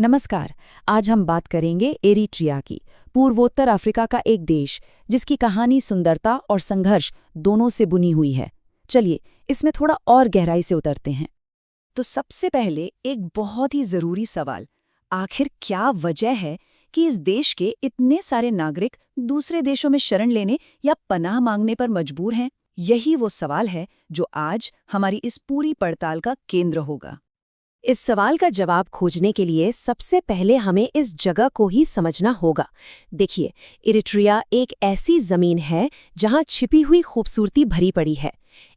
नमस्कार। आज हम बात करेंगे एरिट्रिया की, पूर्वोत्तर अफ्रीका का एक देश जिसकी कहानी सुंदरता और संघर्ष दोनों से बुनी हुई है। चलिए इसमें थोड़ा और गहराई से उतरते हैं। तो सबसे पहले एक बहुत ही जरूरी सवाल, आखिर क्या वजह है कि इस देश के इतने सारे नागरिक दूसरे देशों में शरण लेने या पनाह मांगने पर मजबूर हैं? यही वो सवाल है जो आज हमारी इस पूरी पड़ताल का केंद्र होगा। इस सवाल का जवाब खोजने के लिए सबसे पहले हमें इस जगह को ही समझना होगा। देखिए, इरिट्रिया एक ऐसी जमीन है जहां छिपी हुई खूबसूरती भरी पड़ी है।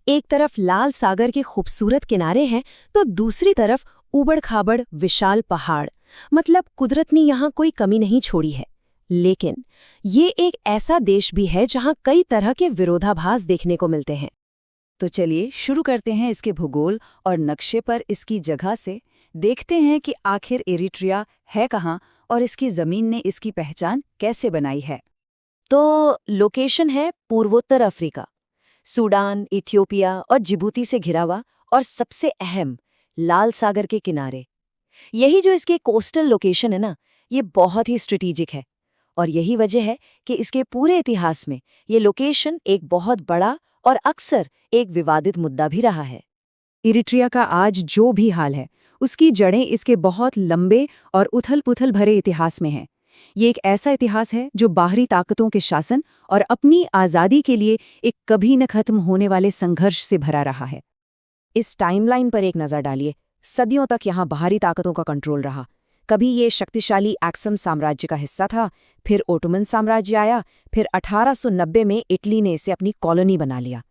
एक तरफ लाल सागर के खूबसूरत किनारे हैं तो दूसरी तरफ ऊबड़-खाबड़ विशाल पहाड़। मतलब कुदरत ने यहाँ कोई कमी नहीं छोड़ी है। लेकिन ये एक ऐसा देश भी है जहां कई तरह के विरोधाभास देखने को मिलते हैं। तो चलिए शुरू करते हैं इसके भूगोल और नक्शे पर इसकी जगह से। देखते हैं कि आखिर एरिट्रिया है कहाँ और इसकी ज़मीन ने इसकी पहचान कैसे बनाई है। तो लोकेशन है पूर्वोत्तर अफ्रीका, सूडान, इथियोपिया और जिबूती से घिरा हुआ, और सबसे अहम लाल सागर के किनारे। यही जो इसके कोस्टल लोकेशन है ना, ये बहुत ही स्ट्रेटेजिक है। और यही वजह है कि इसके पूरे इतिहास में ये लोकेशन एक बहुत बड़ा और अक्सर एक विवादित मुद्दा भी रहा है। इरिट्रिया का आज जो भी हाल है उसकी जड़ें इसके बहुत लंबे और उथल-पुथल भरे इतिहास में हैं। ये एक ऐसा इतिहास है जो बाहरी ताकतों के शासन और अपनी आज़ादी के लिए एक कभी न खत्म होने वाले संघर्ष से भरा रहा है। इस टाइमलाइन पर एक नज़र डालिए। सदियों तक यहाँ बाहरी ताकतों का कंट्रोल रहा। कभी ये शक्तिशाली एक्सम साम्राज्य का हिस्सा था, फिर ओटोमन साम्राज्य आया, फिर 1890 में इटली ने इसे अपनी कॉलोनी बना लिया।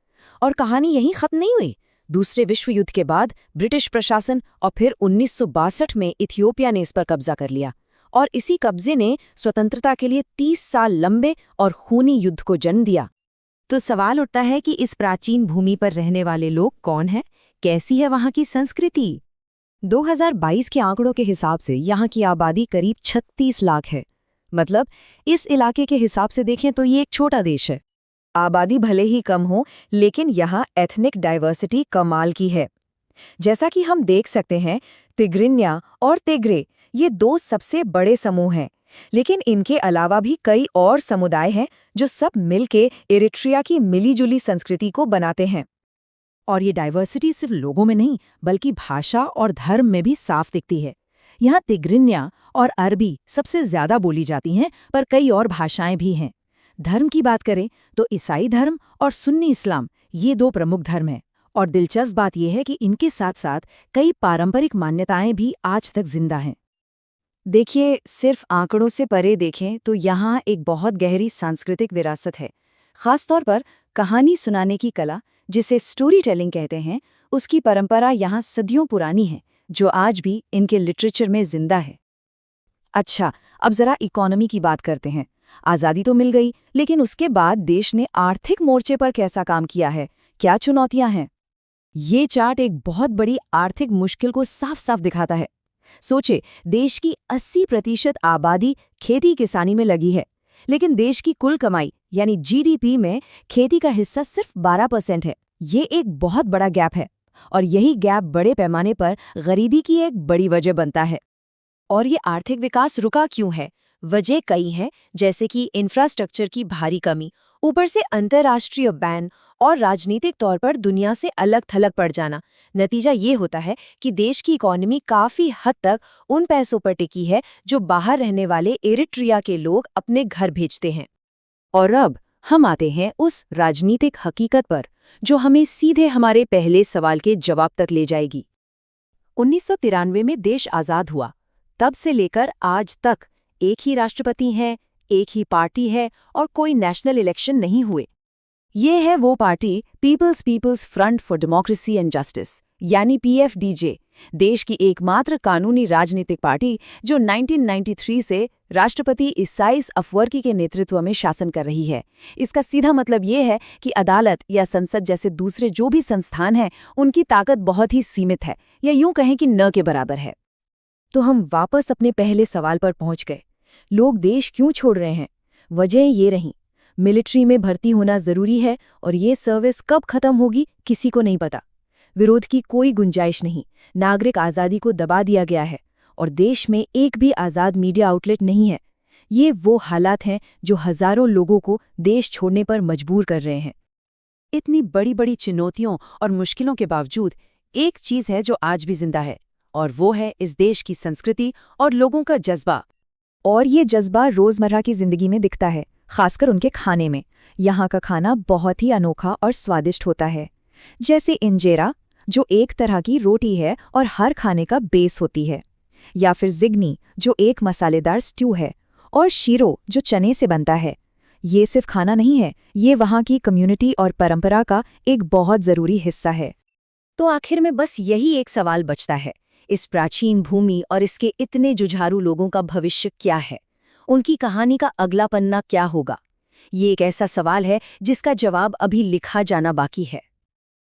और कहानी यहीं खत्म नहीं हुई। दूसरे विश्व युद्ध के बाद ब्रिटिश प्रशासन और फिर 1962 में इथियोपिया ने इस पर कब्जा कर लिया, और इसी कब्जे ने स्वतंत्रता के लिए 30 साल लंबे और खूनी युद्ध को जन्म दिया। तो सवाल उठता है कि इस प्राचीन भूमि पर रहने वाले लोग कौन हैं, कैसी है वहाँ की संस्कृति। 2022 के आंकड़ों के हिसाब से यहाँ की आबादी करीब 36 लाख है। मतलब इस इलाके के हिसाब से देखें तो ये एक छोटा देश है। आबादी भले ही कम हो, लेकिन यहाँ एथनिक डाइवर्सिटी कमाल की है। जैसा कि हम देख सकते हैं, तिग्रिन्या और तिग्रे ये दो सबसे बड़े समूह हैं, लेकिन इनके अलावा भी कई और समुदाय हैं जो सब मिलके इरिट्रिया की मिलीजुली संस्कृति को बनाते हैं। और ये डाइवर्सिटी सिर्फ लोगों में नहीं, बल्कि भाषा और धर्म में भी साफ दिखती है। यहाँ तिग्रिन्या और अरबी सबसे ज्यादा बोली जाती हैं, पर कई और भाषाएं भी हैं। धर्म की बात करें तो ईसाई धर्म और सुन्नी इस्लाम ये दो प्रमुख धर्म हैं। और दिलचस्प बात यह है कि इनके साथ साथ कई पारंपरिक मान्यताएं भी आज तक जिंदा हैं। देखिए, सिर्फ आंकड़ों से परे देखें तो यहाँ एक बहुत गहरी सांस्कृतिक विरासत है। खासतौर पर कहानी सुनाने की कला, जिसे स्टोरी टेलिंग कहते हैं, उसकी परंपरा यहाँ सदियों पुरानी है, जो आज भी इनके लिटरेचर में जिंदा है। अच्छा, अब जरा इकोनॉमी की बात करते हैं। आज़ादी तो मिल गई, लेकिन उसके बाद देश ने आर्थिक मोर्चे पर कैसा काम किया है, क्या चुनौतियां हैं? ये चार्ट एक बहुत बड़ी आर्थिक मुश्किल को साफ साफ दिखाता है। सोचे, देश की 80% आबादी खेती किसानी में लगी है, लेकिन देश की कुल कमाई यानी जीडीपी में खेती का हिस्सा सिर्फ 12% है। ये एक बहुत बड़ा गैप है, और यही गैप बड़े पैमाने पर गरीबी की एक बड़ी वजह बनता है। और ये आर्थिक विकास रुका क्यों है? वजह कई हैं, जैसे कि इंफ्रास्ट्रक्चर की भारी कमी, ऊपर से अंतर्राष्ट्रीय बैन और राजनीतिक तौर पर दुनिया से अलग थलग पड़ जाना। नतीजा ये होता है कि देश की इकोनॉमी काफ़ी हद तक उन पैसों पर टिकी है जो बाहर रहने वाले एरिट्रिया के लोग अपने घर भेजते हैं। और अब हम आते हैं उस राजनीतिक हकीकत पर जो हमें सीधे हमारे पहले सवाल के जवाब तक ले जाएगी। 1993 में देश आज़ाद हुआ। तब से लेकर आज तक एक ही राष्ट्रपति है, एक ही पार्टी है, और कोई नेशनल इलेक्शन नहीं हुए। ये है वो party peoples front for democracy and justice, यानी पीएफडीजे, देश की एकमात्र कानूनी राजनीतिक पार्टी जो 1993 से राष्ट्रपति इसाइस अफवर्की के नेतृत्व में शासन कर रही है। इसका सीधा मतलब ये है कि अदालत या संसद जैसे दूसरे जो भी संस्थान हैं, उनकी ताकत बहुत ही सीमित है, या यूं कहें कि न के बराबर है। तो हम वापस अपने पहले सवाल पर पहुंच गए। लोग देश क्यों छोड़ रहे हैं? वजह ये रही, मिलिट्री में भर्ती होना जरूरी है, और ये सर्विस कब खत्म होगी किसी को नहीं पता। विरोध की कोई गुंजाइश नहीं, नागरिक आज़ादी को दबा दिया गया है, और देश में एक भी आज़ाद मीडिया आउटलेट नहीं है। ये वो हालात हैं जो हज़ारों लोगों को देश छोड़ने पर मजबूर कर रहे हैं। इतनी बड़ी बड़ी चुनौतियों और मुश्किलों के बावजूद एक चीज़ है जो आज भी जिंदा है, और वो है इस देश की संस्कृति और लोगों का जज्बा। और ये जज्बा रोज़मर्रा की ज़िंदगी में दिखता है, खासकर उनके खाने में। यहाँ का खाना बहुत ही अनोखा और स्वादिष्ट होता है। जैसे इंजेरा, जो एक तरह की रोटी है और हर खाने का बेस होती है, या फिर जिग्नी, जो एक मसालेदार स्ट्यू है, और शीरो, जो चने से बनता है। ये सिर्फ खाना नहीं है, ये वहाँ की कम्युनिटी और परंपरा का एक बहुत ज़रूरी हिस्सा है। तो आखिर में बस यही एक सवाल बचता है, इस प्राचीन भूमि और इसके इतने जुझारू लोगों का भविष्य क्या है? उनकी कहानी का अगला पन्ना क्या होगा? ये एक ऐसा सवाल है जिसका जवाब अभी लिखा जाना बाकी है।